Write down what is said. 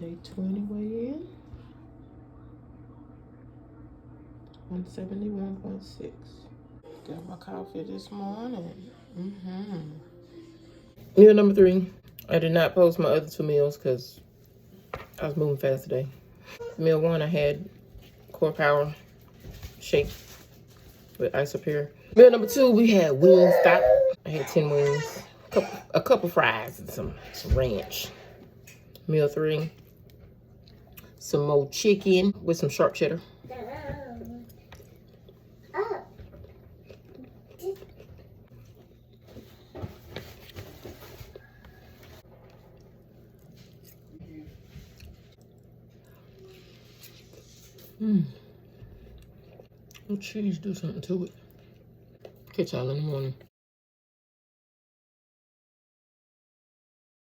Day 20 weigh in. 171.6. Got my coffee this morning. Meal number 3. I did not post my other 2 meals because I was moving fast today. Meal 1, I had Core Power shake with Isopure. Meal number 2, we had Wingstop. I had 10 wings, a couple fries, and some ranch. Meal 3, some more chicken with some sharp cheddar. Oh, cheese, do something to it. Catch y'all in the morning.